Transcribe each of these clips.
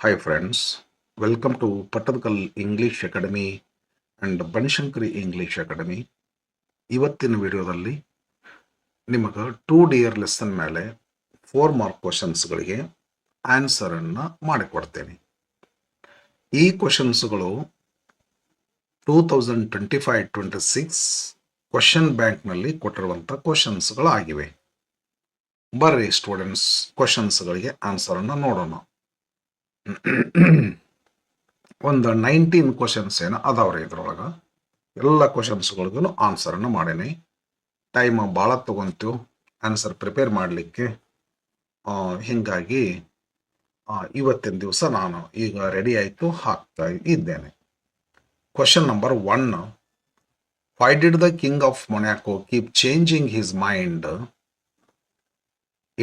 Hi friends, welcome to Pattadkal English Academy and Banashankari English academy. ಇವತ್ತಿನ ವಿಡಿಯೋದಲ್ಲಿ ನಿಮಗೆ 2 dear lesson ಮೇಲೆ 4 ಮಾರ್ಕ್ ಕ್ವಶನ್ಸ್ಗಳಿಗೆ ಆನ್ಸರನ್ನು ಮಾಡಿಕೊಡ್ತೇನೆ. ಈ ಕ್ವಶನ್ಸ್ಗಳು 2025-26 ಕ್ವಶನ್ ಬ್ಯಾಂಕ್ನಲ್ಲಿ ಕೊಟ್ಟಿರುವಂಥ ಕ್ವಶನ್ಸ್ಗಳಾಗಿವೆ. ಬರ್ರಿ ಸ್ಟೂಡೆಂಟ್ಸ್, ಕ್ವಶನ್ಸ್ಗಳಿಗೆ ಆನ್ಸರನ್ನು ನೋಡೋಣ. ಒಂದು 19 ಕ್ವಶನ್ಸ್ ಏನೋ ಅದಾವ್ರಿ ಇದ್ರೊಳಗೆ. ಎಲ್ಲ ಕ್ವಶನ್ಸ್ಗಳಿಗೂ ಆನ್ಸರನ್ನು ಮಾಡೀನಿ. ಟೈಮ್ ಭಾಳ ತೊಗೊಂತು ಆನ್ಸರ್ ಪ್ರಿಪೇರ್ ಮಾಡಲಿಕ್ಕೆ. ಹೀಗಾಗಿ ಇವತ್ತಿನ ದಿವಸ ನಾನು ಈಗ ರೆಡಿ ಆಯಿತು ಹಾಕ್ತಾ ಇದ್ದೇನೆ. Question number 1. Why did the king of Monaco keep changing his mind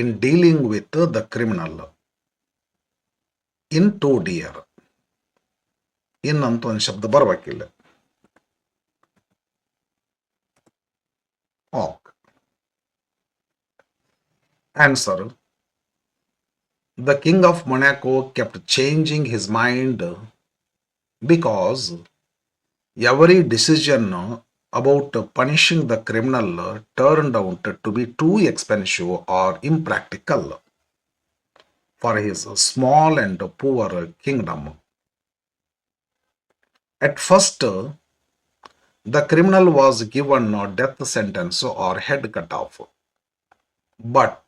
in dealing with the criminal in 2 ಡಿಯರ್? ಇನ್ನಂತೂ ಒಂದು ಶಬ್ದ ಬರಬೇಕಿಲ್ಲ. Answer. The king of Monaco kept changing his mind because every decision about punishing the criminal turned out to be too expensive or impractical for his small and poor kingdom. At first, the criminal was given a death sentence or head cut off. But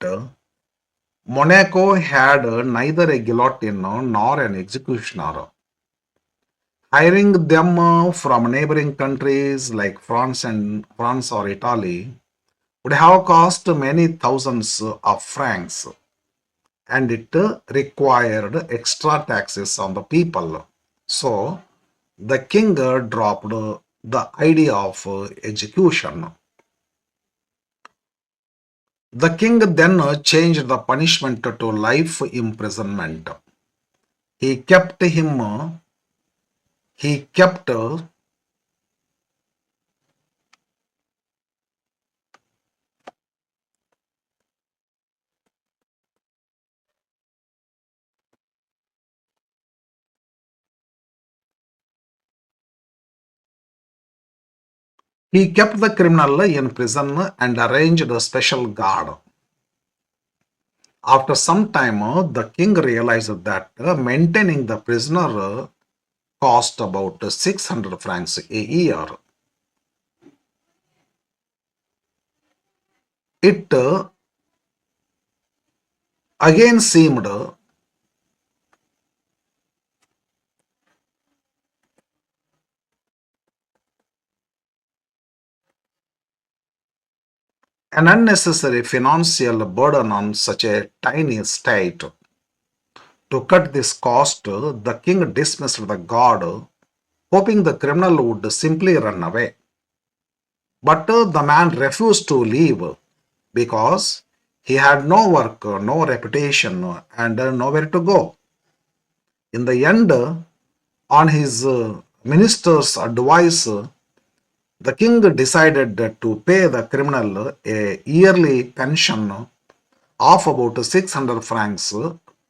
Monaco had neither a guillotine nor an executioner. Hiring them from neighboring countries like France or Italy would have cost many thousands of francs, and it required extra taxes on the people. So the king dropped the idea of execution. The king then changed the punishment to life imprisonment. He kept the criminal in prison and arranged a special guard. After some time, the king realized that maintaining the prisoner cost about 600 francs a year. It again seemed an unnecessary financial burden on such a tiny state. To cut this cost, the king dismissed the guard, hoping the criminal would simply run away. But the man refused to leave because he had no work, no reputation, and nowhere to go. In the end, on his minister's advice, the king decided to pay the criminal a yearly pension of about 600 francs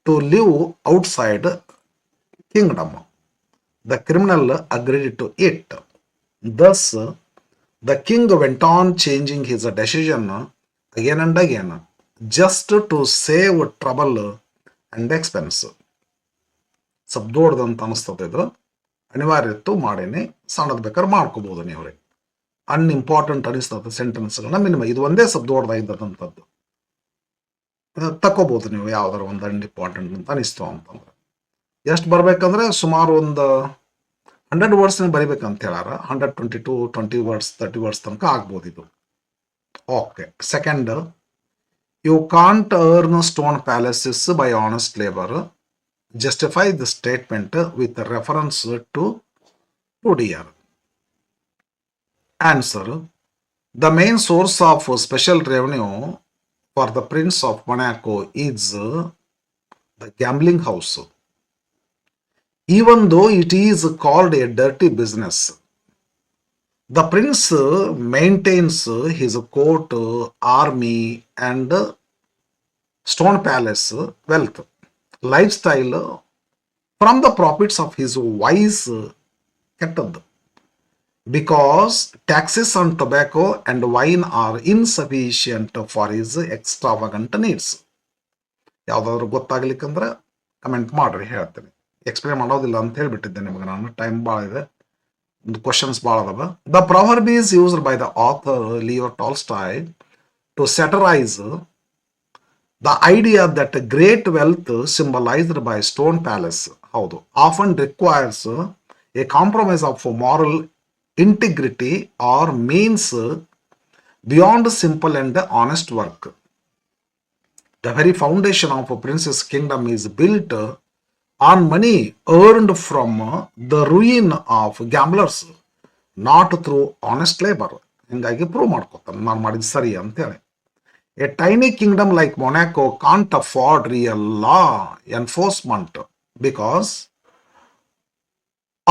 to live outside kingdom. The criminal agreed to it. Thus, the king went on changing his decision again and again, just to save trouble and expense. ಸ್ವಲ್ಪ ದೊಡ್ಡದಂತ ಅನಿಸ್ತದೆ. ಇದು ಅನಿವಾರ್ಯ ಇತ್ತು, ಮಾಡೀನಿ. ಸಣ್ಣದು ಬೇಕಾದ್ರೆ ಮಾಡ್ಕೋಬಹುದು ನೀವು. ಅನ್ಇಂಪಾರ್ಟೆಂಟ್ ಅನಿಸ್ತದೆ ಸೆಂಟೆನ್ಸ್ಗಳನ್ನ ಮಿನಿಮಮ್. ಇದು ಒಂದೇ ಸ್ವಲ್ಪ ದೊಡ್ಡದಾಗಿದ್ದಂಥದ್ದು ತಕೋಬಹುದು ನೀವು, ಯಾವ್ದಾರ ಒಂದು ಅನ್ಇಂಪಾರ್ಟೆಂಟ್ ಅಂತ ಅನಿಸ್ತು ಅಂತಂದ್ರೆ. ಎಷ್ಟು ಬರ್ಬೇಕಂದ್ರೆ ಸುಮಾರು ಒಂದು 100 ವರ್ಡ್ಸ್ ಬರಿಬೇಕಂತ ಹೇಳಾರ. 122 20 ವರ್ಡ್ಸ್ 30 ವರ್ಡ್ಸ್ ತನಕ ಆಗ್ಬೋದು ಇದು. Okay. Second, you can't earn stone palaces by honest labour. Justify the statement with reference to 2 dear. Answer. The main source of special revenue for the Prince of Monaco is the gambling house. Even though it is called a dirty business, the prince maintains his court, army, and stone palace wealth lifestyle from the profits of his vice ಕೆಟ್ಟದ್ದು. Because taxes on tobacco and wine are insufficient for his extravagant needs. ಯಾವುದಾದ್ರೂ ಗೊತ್ತಾಗ್ಲಿಕ್ಕಂದ್ರೆ comment ಮಾಡ್ರಿ, ಹೇಳ್ತೀನಿ. Explain ಮಾಡೋದಿಲ್ಲ ಅಂತ ಹೇಳ್ಬಿಟ್ಟಿದ್ದೆ ನಿಮಗೆ ನಾನು, time ಭಾಳ ಇದೆ, ಕ್ವಶನ್ಸ್ ಭಾಳ ಅದಾವ. The proverb is used by the author Leo Tolstoy to satirise the idea that great wealth symbolised by stone palace, ಹೌದು, often requires a compromise of moral integrity or means beyond simple and honest work. The very foundation of a prince's kingdom is built on money earned from the ruin of gamblers, not through honest labor. ಹಿಂಗಾಗಿ prove ಮಾಡ್ಕೋತಾನೆ ನಾನು ಮಾಡಿದ ಸರಿ ಅಂತೇಳಿ. A tiny kingdom like Monaco can't afford real law enforcement because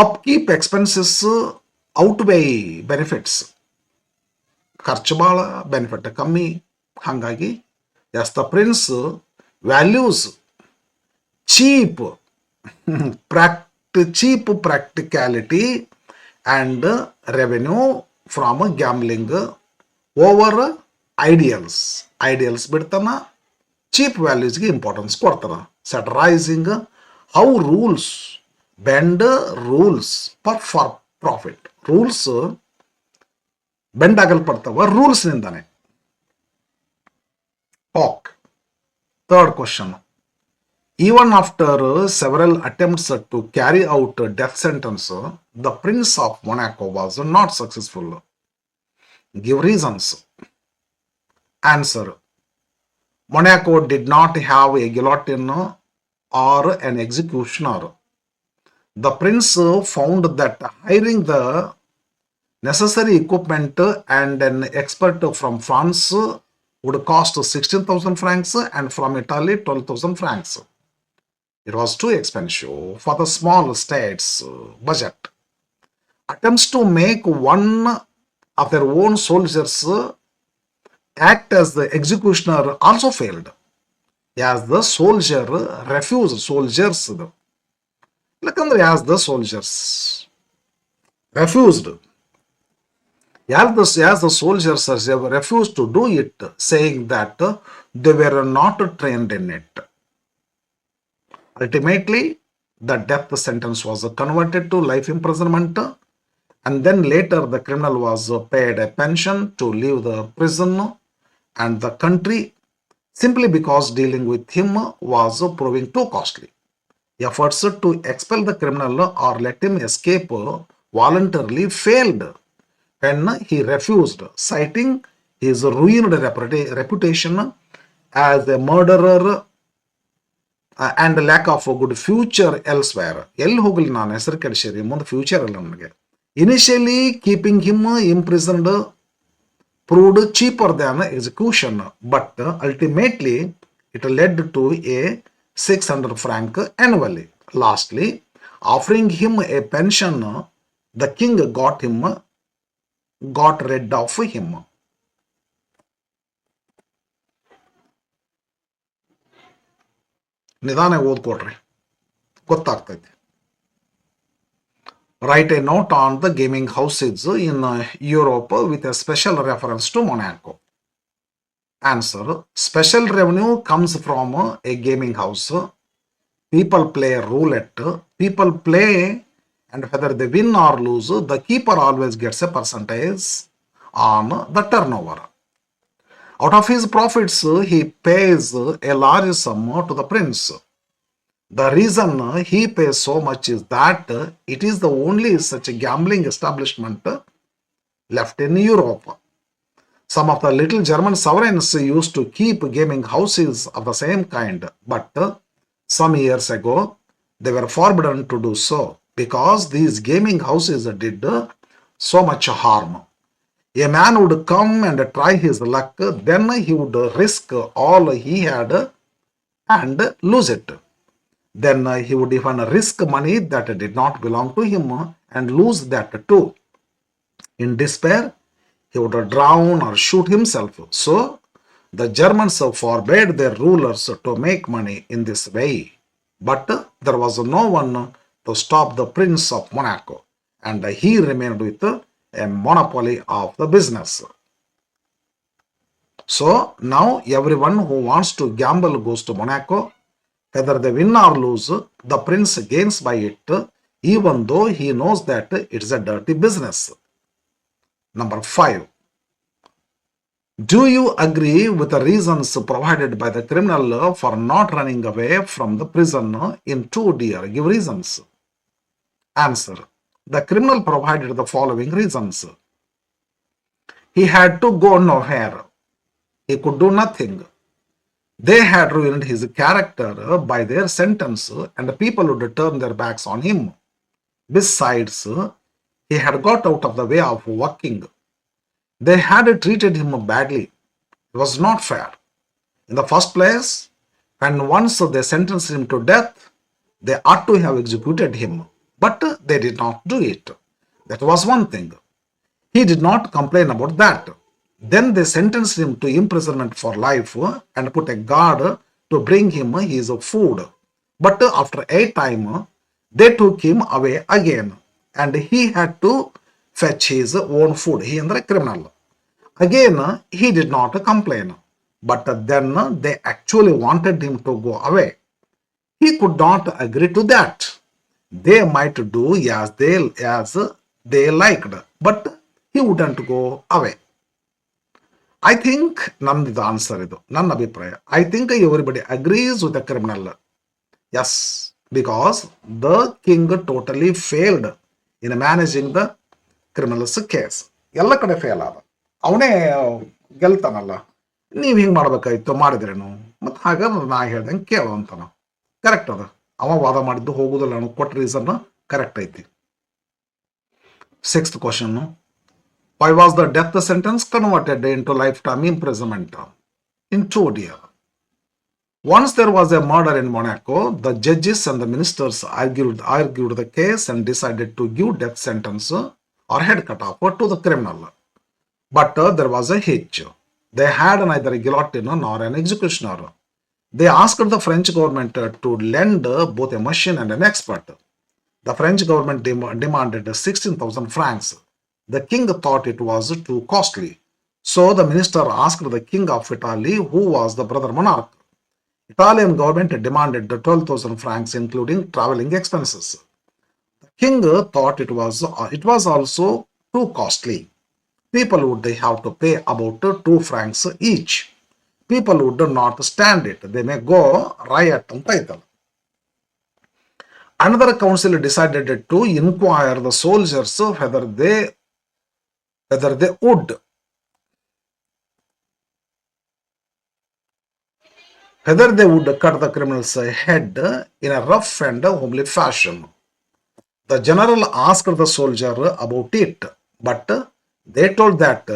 upkeep expenses outweigh benefits. ಖರ್ಚು ಭಾಳ, benefit ಕಮ್ಮಿ. ಹಾಗಾಗಿ as the prince values cheap practicality and revenue from gambling over ideals ಬಿಡ್ತಾನ, ಚೀಪ್ ವ್ಯಾಲ್ಯೂಸ್ಗೆ ಇಂಪಾರ್ಟೆನ್ಸ್ ಕೊಡ್ತಾನ. Satirising how rules bend rules for profit. Rules bend ಆಗಲ್ಪಡ್ತಾವ ರೂಲ್ಸ್ನಿಂದಾನೆ. Okay, third question. Even after several attempts to carry out death sentence, the prince of Monaco was not successful. Give reasons. Answer: Monaco did not have a guillotine or an executioner. The prince found that hiring the necessary equipment and an expert from France would cost 16,000 francs and from Italy 12,000 francs. It was too expensive for the small state's budget. Attempts to make one of their own soldiers act as the executioner also failed, as the soldiers ಯಾಕಂದ್ರೆ as the soldiers refused to do it, saying that they were not trained in it. Ultimately, the death sentence was converted to life imprisonment, and then later the criminal was paid a pension to leave the prison and the country simply because dealing with him was proving too costly. Efforts to expel the criminal or let him escape voluntarily failed when he refused, citing his ruined reputation as a murderer and lack of a good future elsewhere. ಎಲ್ಲಿ ಹೋಗಲಿ ನಾನು, ಹೆಸರು ಕೆಡಿಸಿರಿ, ಮುಂದೆ future ಇಲ್ಲ ನನಗೆ. Initially keeping him imprisoned proved cheaper than execution, but ultimately it led to a 600 franc annually. Lastly, offering him a pension, the king got rid of him. ನಿಧಾನ ಓದ್ಕೊಡ್ರಿ, ಗೊತ್ತಾಗ್ತೈತಿ. Write a note on the gaming houses in Europe with a special reference to Monaco. Answer: special revenue comes from a gaming house. People play roulette. People play, and whether they win or lose, the keeper always gets a percentage on the turnover. Out of his profits, he pays a large sum to the prince. The reason he pays so much is that it is the only such gambling establishment left in Europe. Some of the little German sovereigns used to keep gaming houses of the same kind, but some years ago they were forbidden to do so because these gaming houses did so much harm. A man would come and try his luck, then he would risk all he had and lose it. Then he would even risk money that did not belong to him and lose that too. In despair, he would drown or shoot himself. So, the Germans forbade their rulers to make money in this way. But there was no one to stop the Prince of Monaco, and he remained with a monopoly of the business. So now everyone who wants to gamble goes to Monaco. Whether they win or lose, the prince gains by it, even though he knows that it's a dirty business. Number 5. Do you agree with the reasons provided by the criminal for not running away from the prison in 2 dear? Give reasons. Answer. The criminal provided the following reasons. He had to go nowhere. He could do nothing. They had ruined his character by their sentence, and people would turn their backs on him. Besides, he had got out of the way of working. They had treated him badly. It was not fair. In the first place, when once they sentenced him to death, they ought to have executed him, but they did not do it. That was one thing. He did not complain about that. Then they sentenced him to imprisonment for life and put a guard to bring him his food. But after a time, they took him away again, and he had to fetch his own food. He is a criminal. Again, he did not complain. But then they actually wanted him to go away. He could not agree to that. They might do as they liked, but he wouldn't go away. I think ನಂದು answer ಇದು, ನನ್ನ ಅಭಿಪ್ರಾಯ. I think everybody agrees with the criminal. Yes, because the king totally failed in managing the criminal's case. ಎಲ್ಲ ಕಡೆ fail ಆದ. ಅವನೇ ಗೆಲ್ತಾನಲ್ಲ, ನೀವು ಹಿಂಗೆ ಮಾಡ್ಬೇಕಾಯ್ತು, ಮಾಡಿದ್ರೇನು, ಮತ್ತು ಹಾಗಾದ್ರೆ ನಾ ಹೇಳ್ದಂಗೆ ಕೇಳು ಅಂತಾನ. ಕರೆಕ್ಟ್ ಅದ. ಅವ ವಾದ ಮಾಡಿದ್ದು ಹೋಗುದಿಲ್ಲ, ಅವನು ಕೊಟ್ಟ ರೀಸನ್ ಕರೆಕ್ಟ್ ಐತಿ. 6th question. Why was the death sentence converted into lifetime imprisonment? In 2 dear. Once there was a murder in Monaco, the judges and the ministers argued the case and decided to give death sentence or head cut off to the criminal. But there was a hitch. They had neither a guillotine nor an executioner. They asked the French government to lend both a machine and an expert. The French government demanded 16,000 francs. The king thought it was too costly. So the minister asked the king of Italy, who was the brother monarch. Italian government demanded 12,000 francs, including traveling expenses. The king thought it was also too costly. People would have to pay about 2 francs each. People would not stand it. They may go riot ಅಂತ ಐತಲ್ಲ. Another council decided to inquire the soldiers whether they would cut the criminal's head in a rough and homely fashion. The general asked the soldier about it, but they told that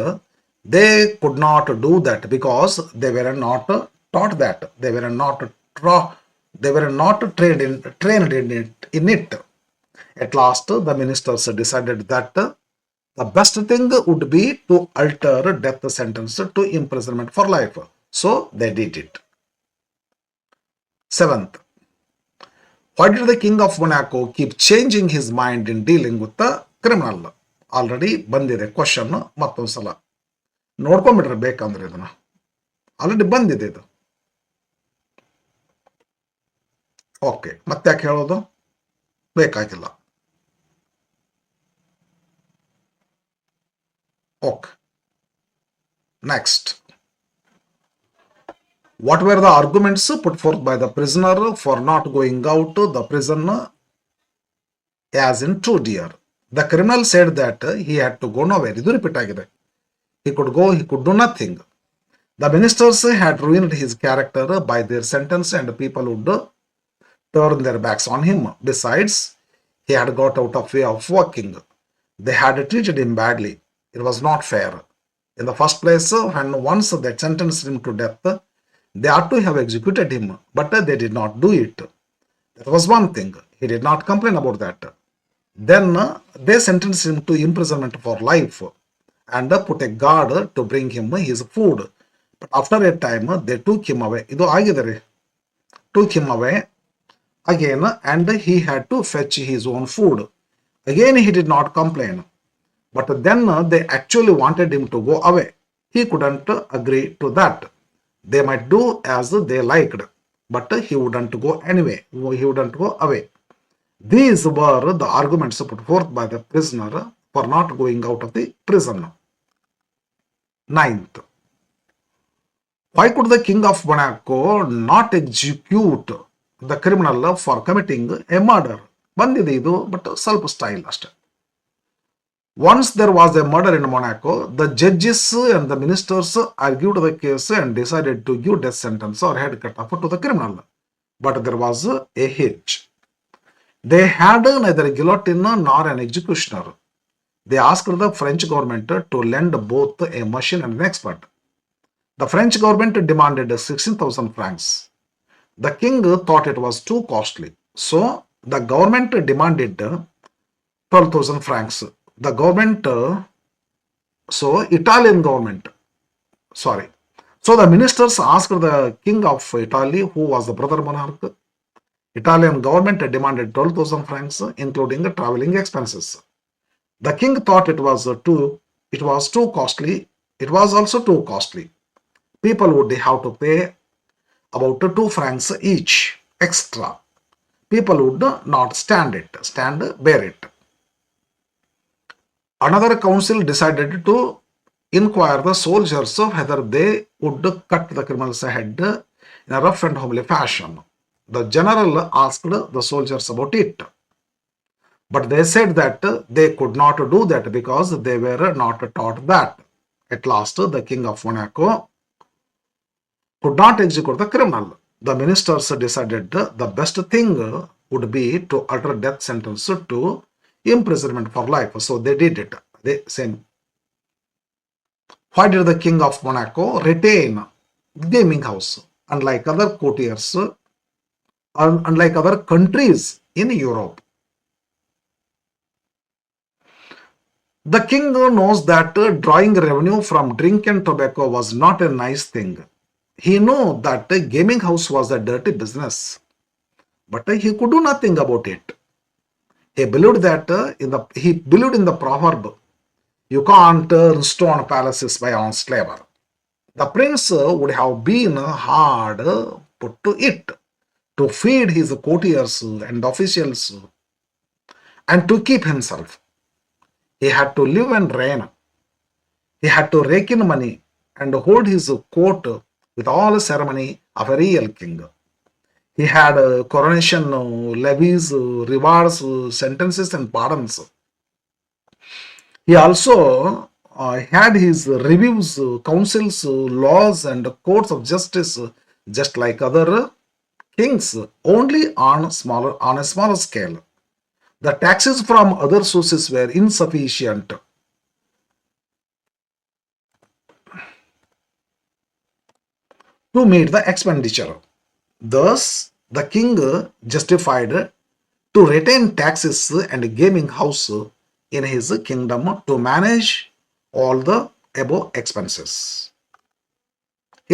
they could not do that because they were not taught that. They were not trained in it. At last, the ministers decided that the best thing would be to alter death sentence to imprisonment for life. So they did it. 7th. Why did the king of Monaco keep changing his mind in dealing with the criminal? Already ಬಂದಿದೆ question, ಮತ್ತೊಂದ್ಸಲ ನೋಡ್ಕೊಂಡ್ಬಿಟ್ರೆ ಬೇಕಂದ್ರೆ ಇದನ್ನ. Already ಬಂದಿದೆ ಇದು. Okay, ಮತ್ತೆ ಯಾಕೆ ಹೇಳೋದು ಬೇಕಾಗಿಲ್ಲ. Okay. Next. What were the arguments put forth by the prisoner for not going out of the prison as in 2 dear? The criminal said that he had to go nowhere. ಇದು repeat ಆಗಿದೆ. He could do nothing. The ministers had ruined his character by their sentence and people would turn their backs on him. Besides, he had got out of way of working. They had treated him badly. It was not fair. In the first place, when once they sentenced him to death, they ought to have executed him, but they did not do it. That was one thing. He did not complain about that. Then they sentenced him to imprisonment for life and put a guard to bring him his food. But after a time, they took him away. ಇದು ಆಗಿದ್ದಾರೆ. Took him away. again, and he had to fetch his own food. Again, he did not complain. But then they actually wanted him to go away. He couldn't agree to that. They might do as they liked, but he wouldn't go anyway. He wouldn't go away. These were the arguments put forth by the prisoner for not going out of the prison. Ninth, why could the king of Monaco not execute the criminal for committing a murder? ಬಂದಿದೆ ಇದು but ಸ್ವಲ್ಪ style ಅಷ್ಟೆ. Once there was a murder in Monaco, the judges and the ministers argued the case and decided to give death sentence or head cut off to the criminal. But there was a hitch. They had neither a guillotine nor an executioner. They asked the French government to lend both a machine and an expert. The French government demanded 16,000 francs. The king thought it was too costly. So the government demanded 12,000 francs. The government, Italian government, sorry. So the ministers asked the king of Italy, who was the brother monarch. Italian government demanded 12,000 francs, including traveling expenses. The king thought it was too costly. It was also too costly. People would have to pay about 2 francs each extra. People would not bear it. Another council decided to inquire the soldiers whether they would cut the criminal's head in a rough and homely fashion. The general asked the soldiers about it, but they said that they could not do that because they were not taught that. At last, the king of Monaco could not execute the criminal. The ministers decided the best thing would be to utter death sentence to imprisonment for life. So they did it. Same. Why did the king of Monaco retain gaming house? Unlike other courtiers, unlike other countries in Europe, the king knows that drawing revenue from drink and tobacco was not a nice thing. He knew that the gaming house was a dirty business, but he could do nothing about it. He believed in the proverb, "You can't turn stone palaces by honest labor." The prince would have been hard put to it to feed his courtiers and officials and to keep himself. He had to live and reign. He had to rake in money and hold his court with all ceremony of a real king. He had coronation levies, rewards, sentences, and pardons. He also had his reviews, councils, laws, and courts of justice, just like other kings, only on a smaller scale. The taxes from other sources were insufficient to meet the expenditure. Thus, the king justified to retain taxes and gaming house in his kingdom to manage all the above expenses.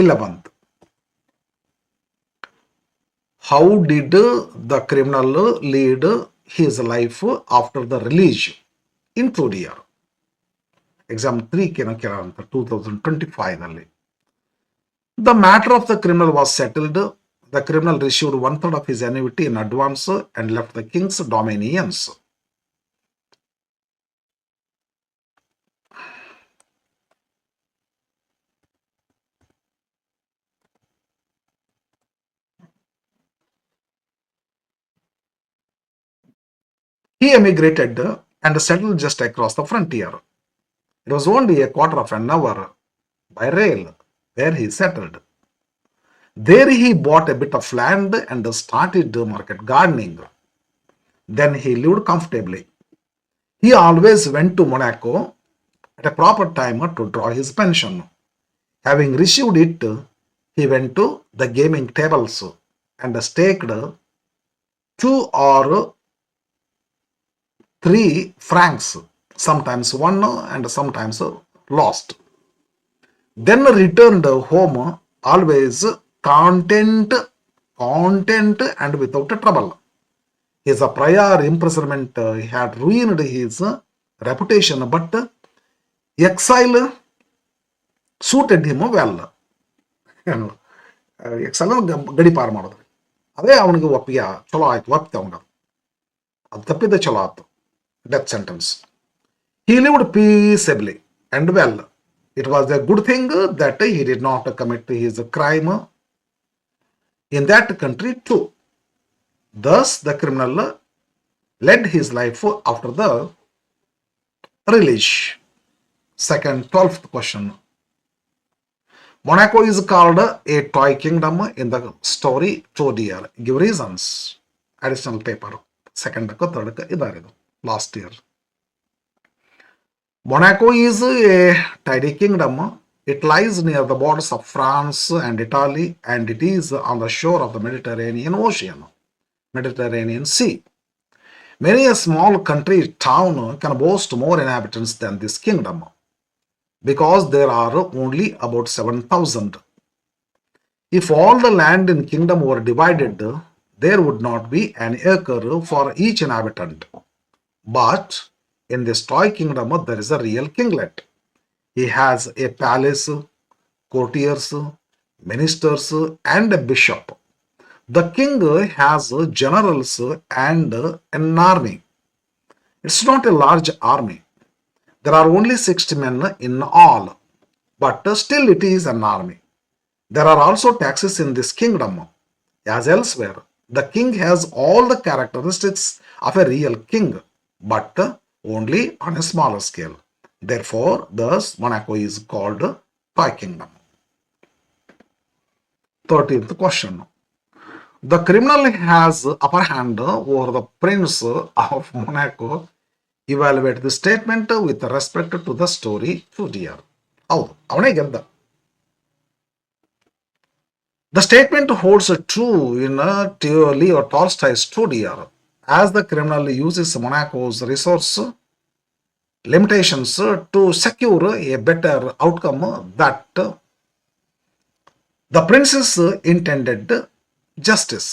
11th, how did the criminal lead his life after the release? Include here. Exam 3 ಕೇಳಂತ 2025 ನಲ್ಲಿ. The matter of the criminal was settled. The criminal received 1/3 of his annuity in advance and left the king's dominions. He emigrated and settled just across the frontier. It was only a quarter of an hour by rail where he settled. There he bought a bit of land and started market gardening. Then he lived comfortably. He always went to Monaco at a proper time to draw his pension. Having received it, he went to the gaming tables and staked 2 or 3 francs, sometimes won and sometimes lost. Then returned home always content and without trouble. His prior imprisonment had ruined his reputation, but exile suited him well. Exile ಗಡಿ ಪಾರು ಮಾಡೋದು ಅದೇ ಅವನಿಗೆ ಒಪ್ಪಿಗೆ ಚಲೋ ಆಯ್ತು, ಒಪ್ಪಿತೆ ಅವನಿಗೆ, ಅದು ತಪ್ಪಿದ್ದೆ ಚಲೋ ಆಯ್ತು. Death sentence. He lived peaceably and well. It was a good thing that he did not commit his crime in that country too. Thus, the criminal led his life after the release. Second, 12th question. Monaco is called a toy kingdom in the story True Dear. Give reasons. Additional paper. Second, third, idaridu. Last year. Monaco is a tidy kingdom. It lies near the borders of France and Italy, and it is on the shore of the Mediterranean Sea. Many a small country town can boast more inhabitants than this kingdom, because there are only about 7,000. If all the land in kingdom were divided, there would not be an acre for each inhabitant. But in this toy kingdom, there is a real kinglet. He has a palace, courtiers, ministers, and a bishop. The king has generals and an army. It's not a large army. There are only 60 men in all, but still it is an army. There are also taxes in this kingdom. As elsewhere, the king has all the characteristics of a real king, but only on a smaller scale. Therefore, thus Monaco is called Toy Kingdom. 13th question. The criminal has upper hand over the prince of Monaco. Evaluate the statement with respect to the story True Dear. ಹೌದು, ಅವನೇ ಗೆದ್ದ. The statement holds true in Leo Tolstoy's True Dear, as the criminal uses Monaco's resource limitations to secure a better outcome that the prince's intended justice.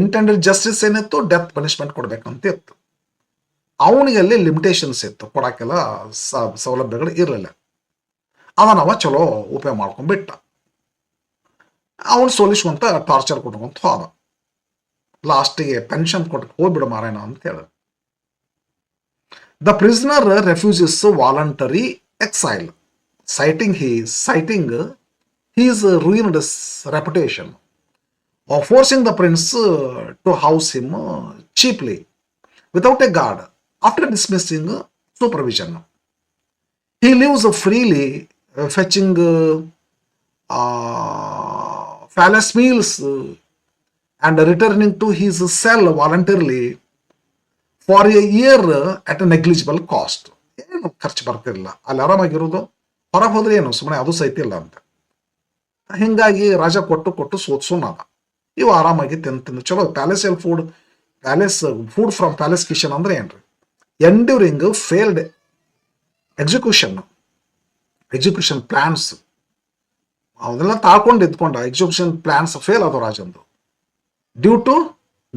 Intended justice ಏನಿತ್ತು, death punishment ಕೊಡ್ಬೇಕಂತ ಇತ್ತು. ಅವನಿಗೆ ಅಲ್ಲಿ limitations ಇತ್ತು, ಕೊಡಕ್ಕೆಲ್ಲ ಸೌಲಭ್ಯಗಳು ಇರಲಿಲ್ಲ. ಅದನ್ನವ ಚಲೋ ಉಪಯೋಗ ಮಾಡ್ಕೊಂಡ್ಬಿಟ್ಟ. ಅವನು ಸೋಲಿಸ್ಕೊಂತ ಟಾರ್ಚರ್ ಕೊಟ್ಕೊಂತ ಹೋದ. ಲಾಸ್ಟಿಗೆ ಪೆನ್ಷನ್ ಕೊಟ್ಟು ಹೋಗ್ಬಿಡು ಮಾರೇನ ಅಂತ ಹೇಳ. The prisoner refuses voluntary exile, citing his ruined reputation, or forcing the prince to house him cheaply without a guard after dismissing supervision. He lives freely, fetching palace meals and returning to his cell voluntarily for a year at a negligible cost. ಏನು ಖರ್ಚು ಬರ್ತಿರಲಿಲ್ಲ, ಅಲ್ಲಿ ಆರಾಮಾಗಿರೋದು. ಹೊರಗೆ ಹೋದ್ರೆ ಏನು ಸುಮ್ಮನೆ ಅದು ಸಹಿತ ಇಲ್ಲ ಅಂತ. ಹಿಂಗಾಗಿ ರಾಜ ಕೊಟ್ಟು ಸೋತ್ಸುನಾದ. ಇವು ಆರಾಮಾಗಿ ತಿಂದು ಚಲೋ ಪ್ಯಾಲೇಸಲ್ಲಿ ಫುಡ್ ಫ್ರಮ್ ಪ್ಯಾಲೇಸ್ ಕಿಚನ್ ಅಂದ್ರೆ ಏನ್ರಿ? ಎಂಡ್ಯೂರಿಂಗ್ ಫೇಲ್ಡ್ ಎಕ್ಸಿಕ್ಯೂಷನ್ ಪ್ಲಾನ್ಸ್ ಅವನ್ನೆಲ್ಲ ತಾಳ್ಕೊಂಡು ಇದ್ಕೊಂಡ. ಎಕ್ಸಿಕ್ಯೂಷನ್ ಪ್ಲಾನ್ಸ್ ಫೇಲ್ ಅದು ರಾಜಂದು. Due to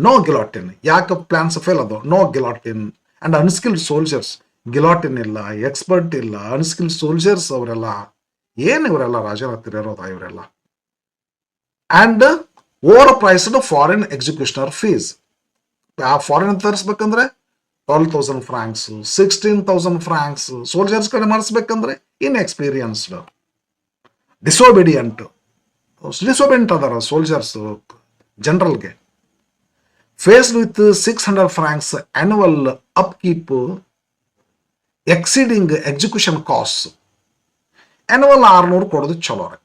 no guillotine. ಯಾಕೆ ಪ್ಲಾನ್ಸ್ ಫೇಲ್ ಅದು? No guillotine and unskilled soldiers. Guillotine ಇಲ್ಲ, ಎಕ್ಸ್ಪರ್ಟ್ ಇಲ್ಲ, ಅನ್ಸ್ಕಿಲ್ಡ್ ಸೋಲ್ಜರ್ಸ್ ಅವರೆಲ್ಲ. ಏನು ಇವರೆಲ್ಲ ರಾಜರ ತಿರೋದ ಇವರೆಲ್ಲ. And over priced foreign executioner fees. Foreign ತರಿಸ್ಬೇಕಂದ್ರೆ 12,000 francs, 16,000 francs. ಸೋಲ್ಜರ್ಸ್ ಕಡೆ ಮಾಡಿಸ್ಬೇಕಂದ್ರೆ ಇನ್ಎಕ್ಸ್ಪೀರಿಯನ್ಸ್ಡ್, ಡಿಸೋಬಿಡಿಯಂಟ್ ಅದಾರ ಸೋಲ್ಜರ್ಸ್ ಜನರಲ್ಗೆ. Faced with 600 francs annual upkeep exceeding execution costs. Annual 600 ಕೊಡೋದು ಚಲೋ ರೀ.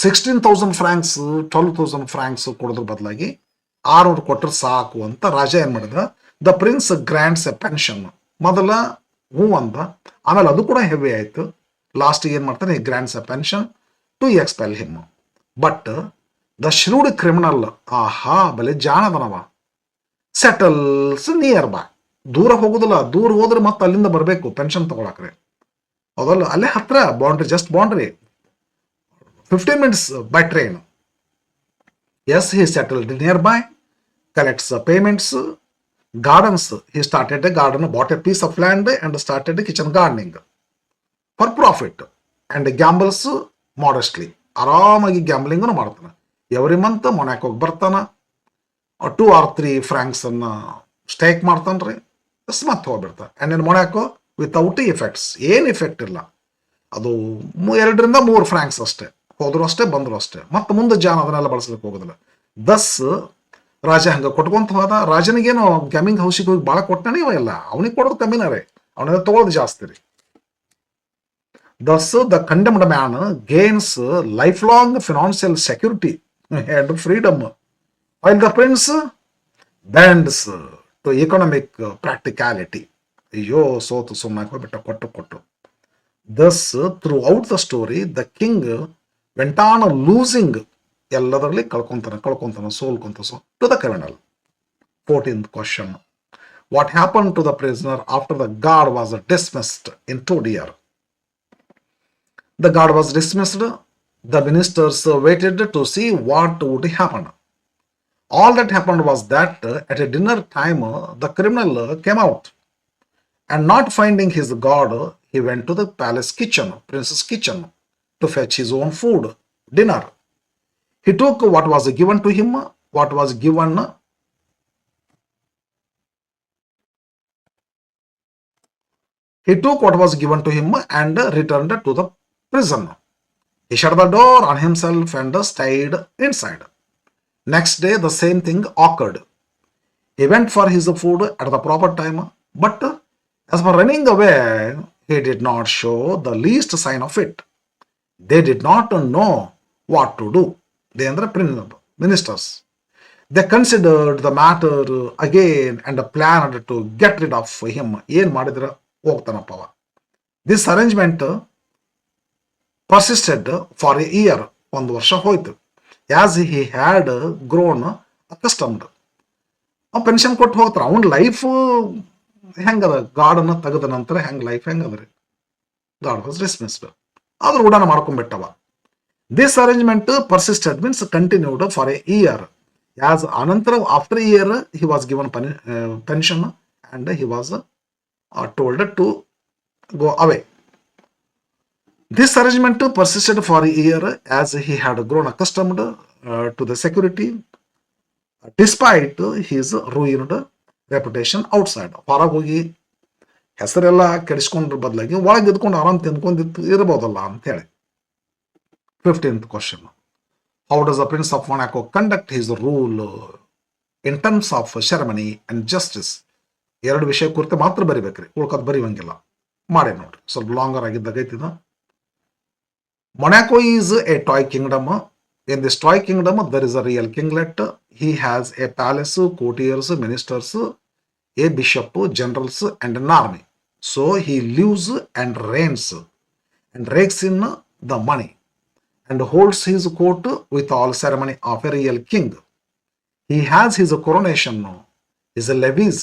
16,000 francs 12,000 francs ಕೊಡೋದ್ರ ಬದಲಾಗಿ 600 ಕೊಟ್ಟರೆ ಸಾಕು ಅಂತ ರಾಜ ಏನ್ ಮಾಡಿದ? The prince grants a pension. ಮೊದಲ ಹೂ ಅಂದ, ಆಮೇಲೆ ಅದು ಕೂಡ ಹೆವಿ ಆಯ್ತು. ಲಾಸ್ಟ್ ಏನ್ ಮಾಡ್ತಾನೆ? Grants a pension to expel him. But the shrewd criminal, ಆಹಾ ಬಲೆ ಜಾಣದನವ, ಸೆಟಲ್ಸ್ ನಿಯರ್ ಬೈ. ದೂರ ಹೋಗುದಿಲ್ಲ, ದೂರ ಹೋದ್ರೆ ಮತ್ತೆ ಅಲ್ಲಿಂದ ಬರಬೇಕು ಪೆನ್ಷನ್ ತಗೊಳಕ್ರೆ. ಅದಲ್ಲ, ಅಲ್ಲೇ ಹತ್ರ boundary, just boundary, 15 minutes by train. Yes, he settled nearby collects the payments, gardens. He started a garden, bought a piece of land and started kitchen gardening for profit and gambles modestly. ಆರಾಮಾಗಿ gambling ಮಾಡ್ತಾನೆ. Every month ಮೊನಾಕೋಗೆ ಬರ್ತಾನ, 2 or 3 francs ಅನ್ನ stake ಮಾಡ್ತಾನ್ರಿ, ಮತ್ತೆ ಹೋಗ್ಬಿಡ್ತಾನೆ. And in Monaco without effects, ಏನು effect ಇಲ್ಲ. ಅದು 2 ರಿಂದ 3 francs ಅಷ್ಟೇ, ಹೋದ್ರು ಅಷ್ಟೇ ಬಂದ್ರು ಅಷ್ಟೇ. ಮತ್ತೆ ಮುಂದೆ ಜಾನ್ ಅದನ್ನೆಲ್ಲ ಬಳಸಲಿಕ್ಕೆ ಹೋಗೋದಿಲ್ಲ. ದಸ್ ರಾಜ ಹಂಗೆ ಕೊಟ್ಕೊಂತ ಹೋದ. ರಾಜನಿಗೇನು ಗ್ಯಾಮಿಂಗ್ ಹೌಸಿಗೆ ಹೋಗಿ ಭಾಳ ಕೊಟ್ಟನೇ ಇವ ಎಲ್ಲ, ಅವನಿಗೆ ಕೊಡೋದು ಕಮ್ಮಿನ ರೀ, ಅವನೆಲ್ಲ ತಗೊಳ್ಳೋದು ಜಾಸ್ತಿ ರೀ. Thus, the condemned man gains lifelong financial security and freedom, while the prince bends to economic practicality. ಅಯ್ಯೋ ಸೋತು ಸುಮ್ಮನೆ ಹೋಗ್ಬಿಟ್ಟ ಕೊಟ್ಟು. Thus, throughout the story, the king went on losing, ಎಲ್ಲದರಲ್ಲಿ ಕಳ್ಕೊಂತಾನೆ ಸೋಲ್ಕೊಂತ to the criminal. 14th question. What happened to the prisoner after the guard was dismissed in 2 years? The guard was dismissed. The ministers waited to see what would happen. All that happened was that at a dinner time, the criminal came out, and not finding his guard, he went to the palace kitchen, prince's kitchen, to fetch his own food, dinner. He took what was given to him, and returned to the prison. He shut the door on himself and stayed inside. Next day, the same thing occurred. He went for his food at the proper time, but as for running away, he did not show the least sign of it. They did not know what to do. They are the ministers. They considered the matter again and planned to get rid of him. ಏನು ಮಾಡಿದ್ರೆ ಹೋಗ್ತಾನಪ್ಪ. This arrangement persisted for a year. 1 ವರ್ಷ ಹೋಯ್ತು. As he had grown accustomed. Pension ಕೊಟ್ಟು ಹೋಗ್ತಾರ. ಅವನ life ಹೆಂಗದ, ಗಾರ್ಡನ್ನ ತೆಗೆದ ನಂತರ ಲೈಫ್ ಹೆಂಗದ್ರಿ. Guard was dismissed. ಆದ್ರೂ ಉಡಾನ ಮಾಡ್ಕೊಂಡ್ಬಿಟ್ಟವ. This arrangement persisted means continued for a year. As anantara, after a year, he was given pension and he was told to go away. This arrangement persisted for a year as he had grown accustomed to the security, despite his ruined reputation outside. ಹೊರಗೆ ಹೋಗಿ ಹೆಸರೆಲ್ಲ ಕೆಡಿಸ್ಕೊಂಡ್ರ ಬದಲಾಗಿ ಒಳಗೆ ಇದ್ಕೊಂಡು ಆರಾಮ್ ತಿನ್ಕೊಂಡಿತ್ತು ಇರಬಹುದಲ್ಲ ಅಂತ ಹೇಳಿ. 15th question. How does the Prince of Monaco conduct his rule in terms of ceremony and justice? 2 ವಿಷಯ ಕುರಿತು ಮಾತ್ರ ಬರಿಬೇಕ್ರಿ, ಉಳ್ಕೋದು ಬರೀವಂಗಿಲ್ಲ. ಮಾಡಿ ನೋಡ್ರಿ, ಸ್ವಲ್ಪ longer ಆಗಿದ್ದಾಗೈತಿದ. Monaco is a toy kingdom. In this toy kingdom, there is a real kinglet. He has a palace, courtiers, ministers, a bishop, generals, and an army. So he lives and reigns and rakes in the money and holds his court with all ceremony of a real king. He has his coronation, his levees.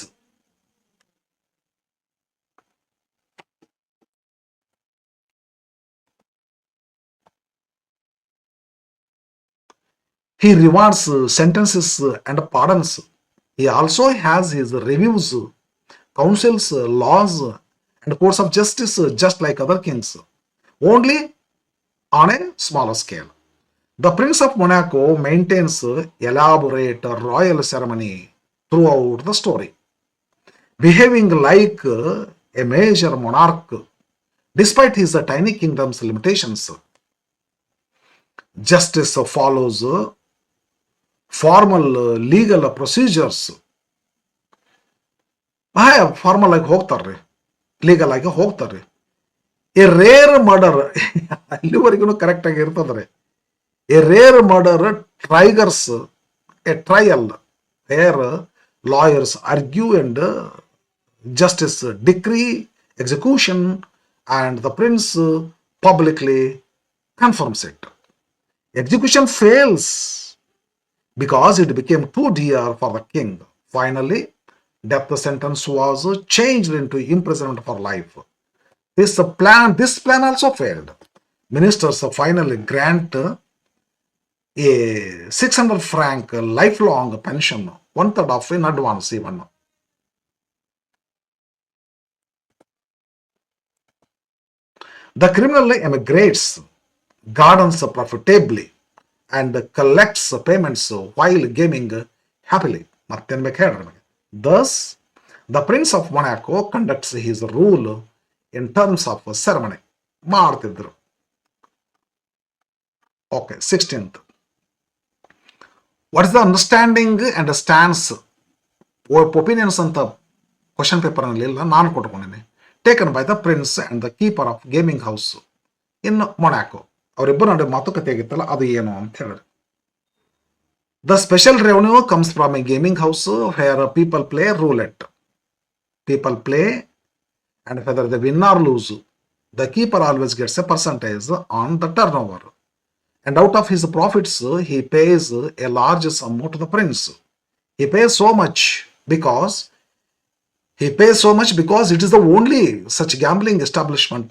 He rewards sentences and pardons. He also has his reviews, councils, laws, and courts of justice just like other kings, only on a smaller scale. The Prince of Monaco maintains elaborate royal ceremony throughout the story, behaving like a major monarch despite his tiny kingdom's limitations. Justice follows formal legal procedures. Formal ಆಗಿ ಹೋಗ್ತಾರ್ರಿ, legal ಆಗಿ ಹೋಗ್ತಾರ್ರಿ. A rare murder, ಅಲ್ಲಿವರೆಗೂ correct ಆಗಿ ಇರ್ತದ್ರಿ. A rare murder triggers a trial where lawyers argue and justice decree execution and the prince publicly confirms it. Execution fails because it became too dear for the king. Finally, death sentence was changed into imprisonment for life. This plan also failed. Ministers finally grant a 600 franc lifelong pension, one third of in advance even. The criminal emigrates, gardens profitably, and collects payments while gaming happily. Thus, the Prince of Monaco conducts his rule in terms of ceremony. Okay, 16th. What is the understanding and the stance opinions ಅಂತ question ಪೇಪರ್ನಲ್ಲಿ ಇಲ್ಲ, ನಾನು ಕೊಟ್ಕೊಂಡಿನಿ. Taken by the prince and the keeper of gaming house in Monaco. ಅವರಿಬ್ಬರು ನಡುವೆ ಮಾತುಕತೆ ಆಗಿತ್ತಲ್ಲ, ಅದು ಏನು ಅಂತ ಹೇಳಿದ್ರೆ, the special revenue comes from a gaming house where people play roulette. People play, and whether they win or lose, the keeper always gets a percentage on the turnover. And out of his profits, he pays a large sum to the prince. He pays so much because it is the only such gambling establishment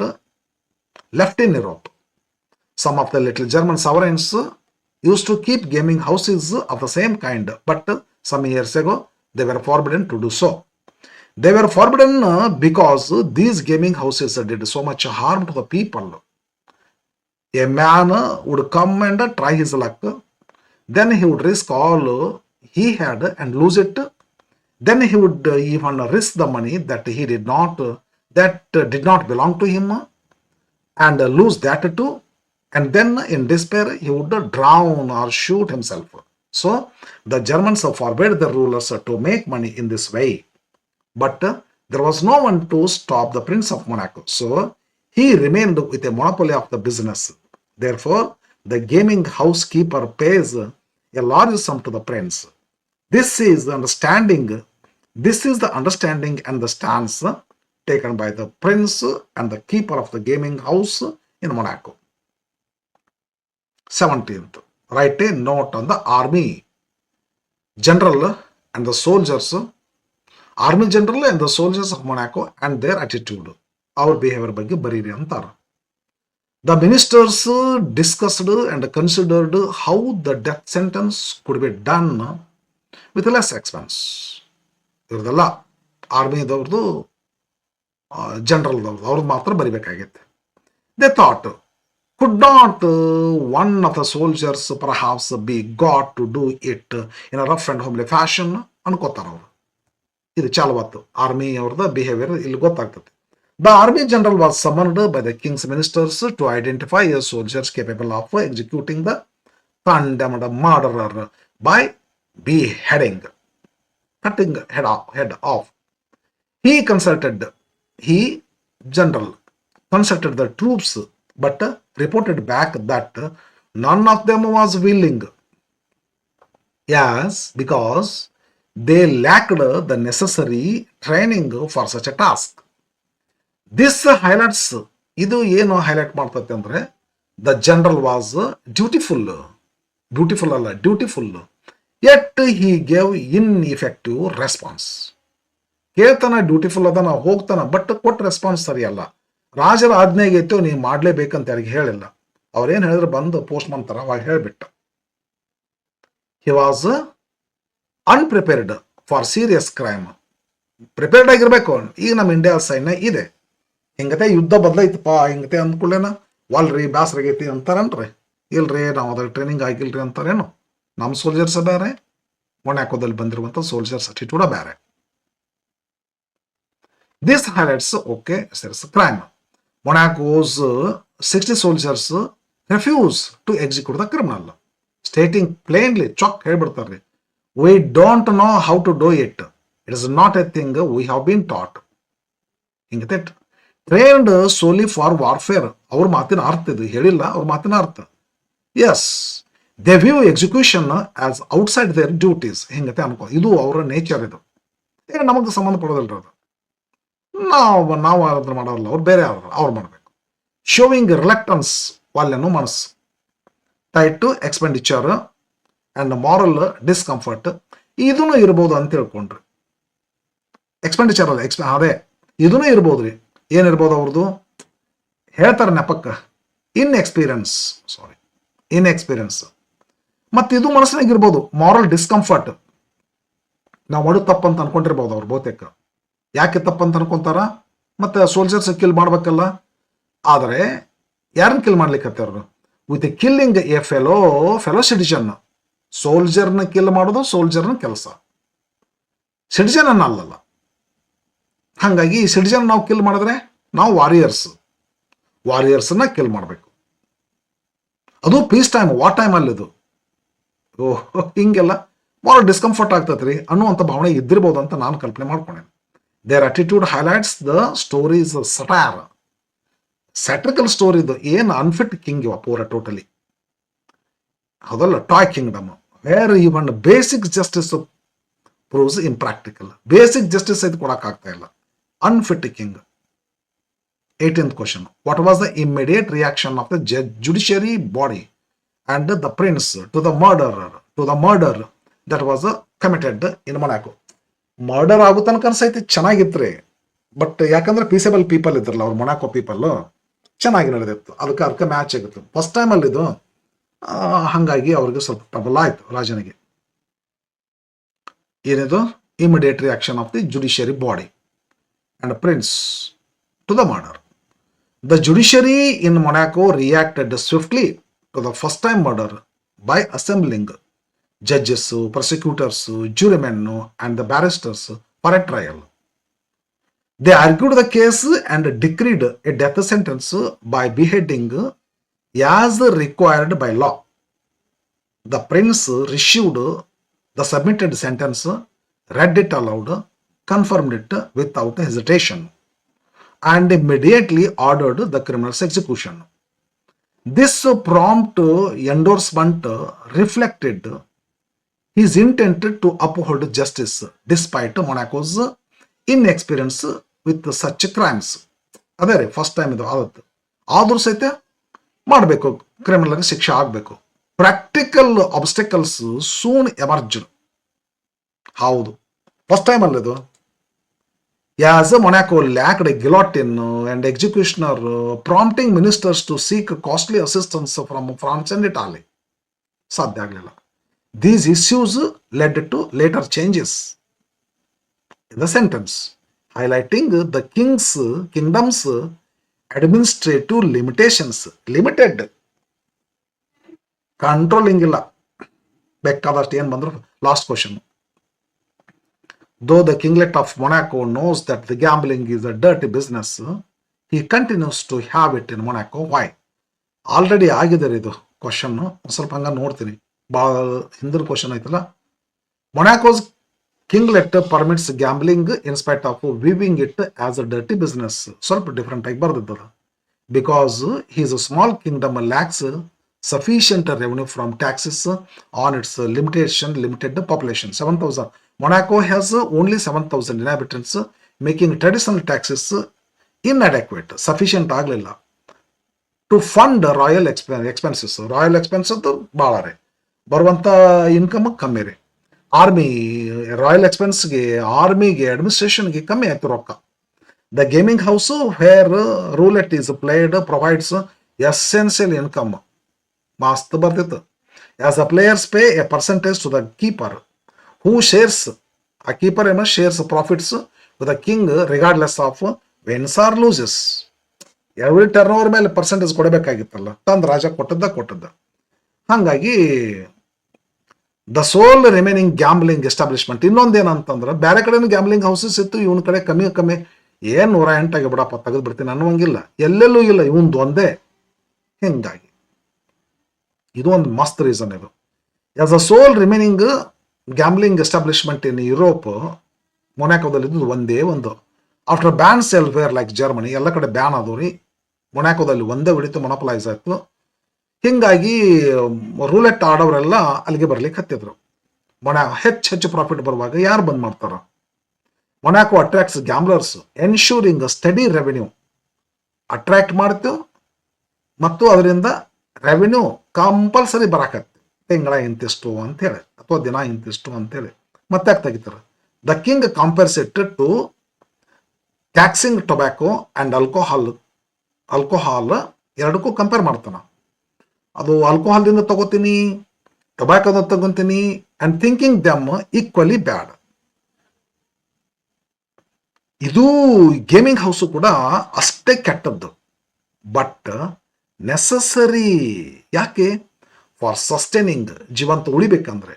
left in Europe. Some of the little German sovereigns used to keep gaming houses of the same kind, but some years ago they were forbidden to do so. They were forbidden because these gaming houses did so much harm to the people. A man would come and try his luck, then he would risk all he had and lose it. Then he would even risk the money that did not belong to him and lose that too. And then in despair he would drown or shoot himself. So the Germans forbade the rulers to make money in this way. But there was no one to stop the Prince of Monaco. So he remained with a monopoly of the business. Therefore, the gaming housekeeper pays a large sum to the prince. This is the understanding and the stance taken by the prince and the keeper of the gaming house in Monaco. 17th. Write a note on the army, general and the soldiers, army general and the soldiers of Monaco and their attitude. Our behavior ಬಗ್ಗೆ ಬರೀರಿ ಅಂತಾರೆ. The ministers discussed and considered how the death sentence could be done with less expense. ಇವ್ರದೆಲ್ಲ ಆರ್ಮಿದವ್ರದ್ದು, ಜನರಲ್ದವ್ರದ್ದು, ಅವ್ರದ್ದು ಮಾತ್ರ ಬರಿಬೇಕಾಗಿತ್ತು. They thought, could not one of the soldiers perhaps be got to do it in a rough and homely fashion ಅನ್ಕೋತಾರ ಅವರು. ಇದು ಚಾಲುವಾತು army ಅವ್ರದ್ದು behaviour ಇಲ್ಲಿ ಗೊತ್ತಾಗ್ತದೆ. The army general was summoned by the king's ministers to identify a soldiers capable of executing the condemned murderer by beheading, cutting head off. He general consulted the troops, but reported back that none of them was willing. Yes, because they lacked the necessary training for such a task. This highlights, ಇದು ಏನು highlight ಮಾಡ್ತೈತೆ ಅಂದ್ರೆ, the general was dutiful yet he gave ineffective response. ಕೇಳ್ತಾನ, dutiful ಅದನ, ಹೋಗ್ತಾನ, but ಕೊಟ್ಟ response ಸರಿಯಲ್ಲ. ರಾಜರ ಆಜ್ಞೆಗೆ ಇತ್ತು, ನೀವು ಮಾಡ್ಲೇಬೇಕಂತ ಯಾರಿಗೆ ಹೇಳಿಲ್ಲ. ಅವ್ರೇನು ಹೇಳಿದ್ರೆ ಬಂದು ಪೋಸ್ಟ್ ಮಾಡ್ತಾರ, ಅವಾಗ ಹೇಳಿಬಿಟ್ಟ. He was unprepared for serious crime. Prepared ಆಗಿರ್ಬೇಕು. ಈಗ ನಮ್ಮ ಇಂಡಿಯಾ ಸೈನ್ಯ ಇದೆ, ಹಿಂಗತೆ ಯುದ್ಧ ಬದಲೈತಪ್ಪ, ಹಿಂಗತೆ ಅಂದ್ಕೊಳ್ಳೇನ ವಾಲ್ರಿ ಬ್ಯಾಸ್ರಾಗೈತಿ ಅಂತಾರನ್ರಿ. ಇಲ್ರಿ, ನಾವು ಅದ್ರ ಟ್ರೈನಿಂಗ್ ಆಗಿಲ್ರಿ ಅಂತಾರೇನು. ನಮ್ಮ ಸೋಲ್ಜರ್ಸ್ ಬೇರೆ, ಮೊನಾಕೋದಲ್ಲಿ ಬಂದಿರುವಂಥ ಸೋಲ್ಜರ್ಸ್ ಅಟಿಟ್ಯೂಡ ಬೇರೆ. This highlights okay serious crime. Monaco's 60 soldiers refuse to execute the criminal, stating plainly, ಚೊಕ್ ಹೇಳ್ಬಿಡ್ತಾರ್ರಿ, we don't know how to do it. It is not a thing we have been taught. ಹಿಂಗತೆ trained solely for warfare. ಅವ್ರ ಮಾತಿನ ಅರ್ಥ ಇದು, ಹೇಳಿಲ್ಲ ಅವ್ರ ಮಾತಿನ ಅರ್ಥ. Yes, they view execution as outside their duties. ಹಿಂಗತೆ ಅನ್ಕೋ, ಇದು ಅವರ ನೇಚರ್. ಇದು ಈಗ ನಮಗೆ ಸಂಬಂಧ ಪಡೋದಿಲ್ರಿ. ಅದು ನಾವು ಯಾರಾದ್ರೂ ಮಾಡೋಲ್ಲ, ಅವ್ರು ಬೇರೆ ಯಾರು ಅವ್ರು ಮಾಡಬೇಕು. ಶೋವಿಂಗ್ ರಿಲಕ್ಟನ್ಸ್, ವಾಲ್ಯನು ಮನಸ್ಸು, tight to expenditure and moral discomfort, ಇದೂ ಇರ್ಬೋದು ಅಂತ ತಿಳ್ಕೊಂಡ್ರಿ. ಎಕ್ಸ್ಪೆಂಡಿಚರ್ ಅಲ್ಲ, ಅದೇ ಇದೂ ಇರ್ಬೋದ್ರಿ. ಏನಿರ್ಬೋದು ಅವ್ರದ್ದು ಹೇಳ್ತಾರೆ ನೆಪಕ್ಕ, ಇನ್ಎಕ್ಸ್ಪೀರಿಯನ್ಸ್. ಮತ್ತು ಇದು ಮನಸ್ಸಿನಾಗ ಇರ್ಬೋದು, ಮಾರಲ್ ಡಿಸ್ಕಂಫರ್ಟ್. ನಾವು ಮಾಡೋದು ತಪ್ಪು ಅಂತ ಅನ್ಕೊಂಡಿರ್ಬೋದು ಅವ್ರು ಬಹುತೇಕ. ಯಾಕೆ ತಪ್ಪು ಅಂತ ಅನ್ಕೊಂತಾರ? ಮತ್ತು ಸೋಲ್ಜರ್ಸ್ ಕಿಲ್ ಮಾಡ್ಬೇಕಲ್ಲ. ಆದರೆ ಯಾರನ್ನ ಕಿಲ್ ಮಾಡ್ಲಿಕ್ಕೆ ಅವರು? With killing a fellow citizen. ಸೋಲ್ಜರ್ನ ಕಿಲ್ ಮಾಡೋದು ಸೋಲ್ಜರ್ನ ಕೆಲಸ, ಸಿಟಿಜನ್ ಅಲ್ಲಲ್ಲ. ಹಾಗಾಗಿ ಈ ಸಿಟಿಜನ್ ನಾವು ಕಿಲ್ ಮಾಡಿದ್ರೆ ನಾವು ವಾರಿಯರ್ಸ್ನ ಕಿಲ್ ಮಾಡಬೇಕು. ಅದು ಪೀಸ್ ಟೈಮ್, ವಾರ್ ಟೈಮ್ ಅಲ್ಲಿದು. ಹಿಂಗೆಲ್ಲ ಭಾಳ ಡಿಸ್ಕಂಫರ್ಟ್ ಆಗ್ತೈತೆ ಅನ್ನುವಂಥ ಭಾವನೆ ಇದ್ದಿರ್ಬೋದು ಅಂತ ನಾನು ಕಲ್ಪನೆ ಮಾಡ್ಕೊಂಡೆ. Their attitude highlights the story's satire. Satirical ಸ್ಟೋರಿದು ಏನು ಅನ್ಫಿಟ್ ಕಿಂಗ್ ಇವ ಪೂರ ಟೋಟಲಿ. ಹೌದಲ್ಲ, toy kingdom where even basic justice proves impractical. Basic justice ಇದು ಕೊಡೋಕ್ಕಾಗ್ತಾ ಇಲ್ಲ. Unfit king. 18th question. What was the immediate reaction of the judiciary body and the prince to the murder that was committed in Monaco? Murder ಆಗೋ ತನಕ ಅನ್ಸೈತಿ ಚೆನ್ನಾಗಿತ್ತು, but ಯಾಕಂದ್ರೆ ಪೀಸಬಲ್ people ಇದ್ರಲ್ಲ ಅವ್ರು, Monaco people, ಚೆನ್ನಾಗಿ ನಡೆದಿತ್ತು. ಅದಕ್ಕೆ ಮ್ಯಾಚ್ ಆಗಿತ್ತು ಫಸ್ಟ್ ಟೈಮ್ ಅಲ್ಲಿ ಇದು. ಹಾಗಾಗಿ ಅವ್ರಿಗೆ ಸ್ವಲ್ಪ ಟ್ರಬಲ್ ಆಯ್ತು ರಾಜನಿಗೆ. ಏನಿದು? Immediate reaction of the judiciary body and prince to the murder. The judiciary in Monaco reacted swiftly to the first-time murder by assembling judges, prosecutors, jurymen, and the barristers for a trial. They argued the case and decreed a death sentence by beheading as required by law. The prince received the submitted sentence, read it aloud, confirmed it without hesitation, and immediately ordered the criminal's execution. This prompt endorsement reflected his intent to uphold justice despite Monaco's inexperience with such crimes. ಅದೇ ರೀ first time ಇದು ಆದದ್ದು. ಆದರೂ ಸಹಿತ ಮಾಡಬೇಕು, ಕ್ರಿಮಿನಲ್ಗೆ ಶಿಕ್ಷೆ ಆಗಬೇಕು. Practical obstacles soon emerged. ಹೌದು, ಫಸ್ಟ್ ಟೈಮ್ ಅಲ್ಲಿದು. As Monaco lacked a guillotine and executioner, prompting ministers to seek costly assistance from France and Italy. ಸಾಧ್ಯ ಆಗಲಿಲ್ಲ. These issues led to later changes in the sentence, highlighting the kingdom's administrative limitations. Limited. Controlling ಇಲ್ಲ, ಬೇಕಾದಷ್ಟು ಏನು ಬಂದ್ರು. Last question. Though the kinglet of Monaco knows that the gambling is a dirty business, he continues to have it in Monaco. Why? Already ಆಗಿದೆ ಇದು question. ಸ್ವಲ್ಪ ಹಂಗ ನೋಡ್ತೀನಿ, ಭಾಳ ಹಿಂದಿನ ಕ್ವಶನ್ ಐತಲ್ಲ. Monaco's kinglet permits gambling in spite of viewing it as a dirty business. ಸ್ವಲ್ಪ different ಆಗಿ ಬರ್ದಿದ್ದದ. Because he's a small kingdom lacks sufficient revenue from taxes on its limited population. 7,000. Monaco has only 7,000 inhabitants, making traditional taxes inadequate. Sufficient ಆಗಲಿಲ್ಲ to fund royal expenses. Royal expenses ಭಾಳ ರೀ, ಬರುವಂಥ income ಕಮ್ಮಿ ರೀ. Royal ಎಕ್ಸ್ಪೆನ್ಸ್ಗೆ, ಆರ್ಮಿಗೆ, ಅಡ್ಮಿನಿಸ್ಟ್ರೇಷನ್ಗೆ ಕಮ್ಮಿ ಆಯ್ತು ರೊಕ್ಕ. The gaming house where roulette is played provides essential income. ಮಸ್ತ್ ಬರ್ತಿತ್ತು. As a players pay a percentage to the keeper who shares. ಆ ಕೀಪರ್ ಏನೋ shares profits to the king regardless of wins or losses. Every turn over ಮೇಲೆ percentage ಕೊಡಬೇಕಾಗಿತ್ತಲ್ಲ, ತಂದು ರಾಜ ಕೊಟ್ಟದ್ದ. ಹಾಗಾಗಿ the sole remaining gambling establishment. ಇನ್ನೊಂದೇನಂತಂದ್ರೆ ಬೇರೆ ಕಡೆನೂ ಗ್ಯಾಂಬ್ಲಿಂಗ್ ಹೌಸಸ್ ಇತ್ತು, ಇವನ ಕಡೆ ಕಮ್ಮಿ ಏನು 108 ಆಗಿ ಬಿಡಪ್ಪ ತೆಗೆದು ಬಿಡ್ತೀನಿ ಅನ್ನುವಂಗಿಲ್ಲ. ಎಲ್ಲೆಲ್ಲೂ ಇಲ್ಲ, ಇವಂದು ಒಂದೇ. ಹಿಂಗಾಗಿ ಇದು ಒಂದು ಮಸ್ತ್ ರೀಸನ್ ಇದು. As a sole remaining gambling establishment in Europe, ಮೊನಾಕೋದಲ್ಲಿ ಇದು ಒಂದೇ ಒಂದು. ಆಫ್ಟರ್ ಬ್ಯಾನ್ಸ್ ಎಲ್ವೇರ್ ಲೈಕ್ ಜರ್ಮನಿ, ಎಲ್ಲ ಕಡೆ ಬ್ಯಾನ್ ಆದವು ರೀ. ಮೊನಾಕೋದಲ್ಲಿ ಒಂದೇ ಹೊಡಿತು, ಮೊನೋಪಲೈಸ್ ಆಯ್ತು. ಹಿಂಗಾಗಿ ರೂಲೆಟ್ ಆಡೋರೆಲ್ಲ ಅಲ್ಲಿಗೆ ಬರ್ಲಿಕ್ಕೆ ಹತ್ತಿದ್ರು. ಹೆಚ್ಚು ಪ್ರಾಫಿಟ್ ಬರುವಾಗ ಯಾರು ಬಂದ್ ಮಾಡ್ತಾರ? Monaco attracts gamblers ensuring steady revenue. Attract ಮಾಡ್ತು ಮತ್ತು ಅದರಿಂದ ರೆವೆನ್ಯೂ ಕಂಪಲ್ಸರಿ ಬರಾಕತ್ತೆ. ತಿಂಗಳ ಇಂತಿಷ್ಟು ಅಂತೇಳಿ ಅಥವಾ ದಿನ ಇಂತಿಷ್ಟು ಅಂತೇಳಿ ಮತ್ತೆ ತೆಗಿತಾರೆ. The king compares it to taxing tobacco and alcohol ಎರಡಕ್ಕೂ ಕಂಪೇರ್ ಮಾಡ್ತಾನೆ. ಅದು ಆಲ್ಕೋಹಾಲ್ದಿಂದ ತಗೋತೀನಿ, ಟೊಬ್ಯಾಕೋದ ತಗೊಂತೀನಿ and thinking them equally bad. ಇದು ಗೇಮಿಂಗ್ ಹೌಸು ಕೂಡ ಅಷ್ಟೇ ಕೆಟ್ಟದ್ದು, ಬಟ್ ನೆಸಸರಿ. ಯಾಕೆ? ಫಾರ್ ಸಸ್ಟೈನಿಂಗ್, ಜೀವಂತ ಉಳಿಬೇಕಂದ್ರೆ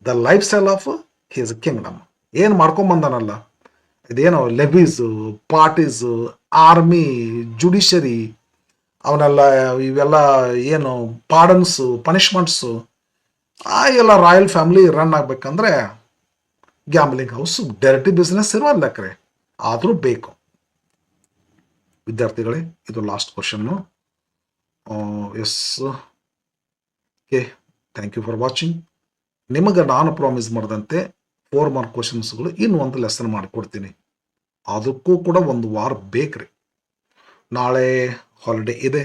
the lifestyle of his kingdom. ಏನು ಮಾಡ್ಕೊಂಬಂದಾನಲ್ಲ, ಇದೇನೋ ಲೆಬೀಸು, ಪಾರ್ಟೀಸು, ಆರ್ಮಿ, ಜುಡಿಷರಿ, ಅವನೆಲ್ಲ ಇವೆಲ್ಲ ಏನು ಪಾರ್ಡನ್ಸು, ಪನಿಷ್ಮೆಂಟ್ಸು, ಆ ಎಲ್ಲ ರಾಯಲ್ ಫ್ಯಾಮಿಲಿ ರನ್ ಆಗ್ಬೇಕಂದ್ರೆ ಗ್ಯಾಮ್ಲಿಂಗ್ ಹೌಸ್ ಡೈರೆಕ್ಟ್ ಬಿಸ್ನೆಸ್ ಇರೋಲ್ಲಕ್ರೆ, ಆದರೂ ಬೇಕು. ವಿದ್ಯಾರ್ಥಿಗಳೇ, ಇದು last question. Yes, okay, thank you for watching. ನಿಮಗೆ ನಾನು ಪ್ರಾಮಿಸ್ ಮಾಡಿದಂತೆ 4 ಮಾರ್ಕ್ ಕ್ವಶನ್ಸ್ಗಳು ಇನ್ನು ಒಂದು ಲೆಸನ್ ಮಾಡಿಕೊಡ್ತೀನಿ. ಅದಕ್ಕೂ ಕೂಡ 1 ವಾರ ಬೇಕ್ರಿ. ನಾಳೆ ಹಾಲಿಡೇ ಇದೆ,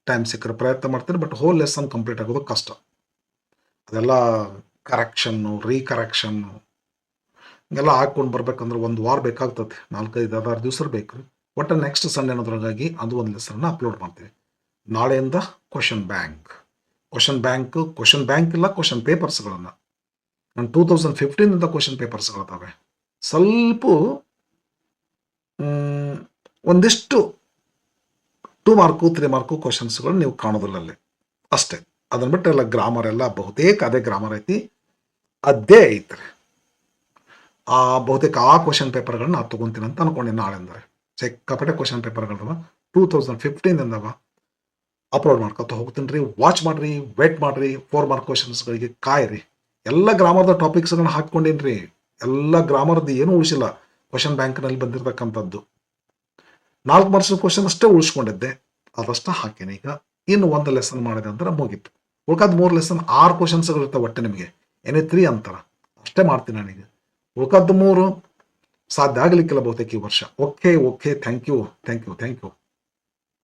ಟೈಮ್ ಸಿಕ್ಕರೆ ಪ್ರಯತ್ನ ಮಾಡ್ತೀನಿ, ಬಟ್ ಹೋಲ್ ಲೆಸನ್ ಕಂಪ್ಲೀಟ್ ಆಗೋದು ಕಷ್ಟ. ಅದೆಲ್ಲ ಕರೆಕ್ಷನ್ನು, ರೀಕರೆಕ್ಷನ್ನು ಹಿಂಗೆಲ್ಲ ಹಾಕ್ಕೊಂಡು ಬರ್ಬೇಕಂದ್ರೆ 1 ವಾರ ಬೇಕಾಗ್ತದೆ. 4-5-6 ದಿವಸ ಬೇಕು ರೀ. ಒಟ್ಟು ನೆಕ್ಸ್ಟ್ ಸಂಡೇ ಅನ್ನೋದ್ರಾಗಾಗಿ ಅದು ಒಂದು ಲೆಸನ್ನ ಅಪ್ಲೋಡ್ ಮಾಡ್ತೀವಿ. ನಾಳೆಯಿಂದ ಕ್ವಶನ್ ಬ್ಯಾಂಕ್ ಇಲ್ಲ, ಕ್ವಶನ್ ಪೇಪರ್ಸ್ಗಳನ್ನು ನಾನು 2015 ಕ್ವಶನ್ ಪೇಪರ್ಸ್ಗಳಿದ್ದಾವೆ. ಸ್ವಲ್ಪ ಒಂದಿಷ್ಟು 2 ಮಾರ್ಕು 3 ಮಾರ್ಕು ಕ್ವಶನ್ಸ್ಗಳು ನೀವು ಕಾಣೋದಿಲ್ಲ ಅಲ್ಲಿ ಅಷ್ಟೇ. ಅದನ್ನ ಬಿಟ್ಟು ಎಲ್ಲ ಗ್ರಾಮರ್ ಎಲ್ಲ ಬಹುತೇಕ ಅದೇ ಗ್ರಾಮರ್ ಐತಿ, ಅದೇ ಐತ್ರಿ. ಬಹುತೇಕ ಆ ಕ್ವಶನ್ ಪೇಪರ್ಗಳನ್ನ ನಾನು ತೊಗೊತೀನಿ ಅಂತ ಅನ್ಕೊಂಡೆ. ನಾಳೆಂದರೆ ಸಿಕ್ಕಾಪಟ್ಟೆ ಕ್ವಶನ್ ಪೇಪರ್ಗಳವ 2015 ಅಪ್ಲೋಡ್ ಮಾಡ್ಕೊತ ಹೋಗ್ತೀನಿ ರೀ. ವಾಚ್ ಮಾಡಿರಿ, ವೇಟ್ ಮಾಡಿರಿ. 4 ಮಾರ್ಕ್ ಕ್ವಶನ್ಸ್ಗಳಿಗೆ ಕಾಯಿರಿ. ಎಲ್ಲ ಗ್ರಾಮರ್ದ ಟಾಪಿಕ್ಸ್ಗಳನ್ನ ಹಾಕ್ಕೊಂಡೇನಿ ರೀ. ಎಲ್ಲ ಗ್ರಾಮರ್ದು ಏನೂ ಉಳಿಸಿಲ್ಲ. ಕ್ವಶನ್ ಬ್ಯಾಂಕ್ನಲ್ಲಿ ಬಂದಿರತಕ್ಕಂಥದ್ದು 4 ಮಾರ್ಕ್ಸ್ ಕ್ವಶನ್ ಅಷ್ಟೇ ಉಳಿಸ್ಕೊಂಡಿದ್ದೆ, ಅದಷ್ಟೇ ಹಾಕೇನೆ. ಈಗ ಇನ್ನು 1 ಲೆಸನ್ ಮಾಡಿದೆ ಅಂದ್ರೆ ಮುಗೀತು. ಉಳ್ಕಾದ 3 ಲೆಸನ್ 6 ಕ್ವಶನ್ಸ್ಗಳಿರ್ತಾವೆ ಒಟ್ಟೆ ನಿಮಗೆ. ಏನೇ 3 ಅಂತಾರ ಅಷ್ಟೇ ಮಾಡ್ತೀನಿ ನನಗೆ. ಉಳ್ಕಾದ 3 ಸಾಧ್ಯ ಆಗಲಿಕ್ಕಿಲ್ಲ ಬಹುತೇಕ ಈ ವರ್ಷ. Okay, thank you.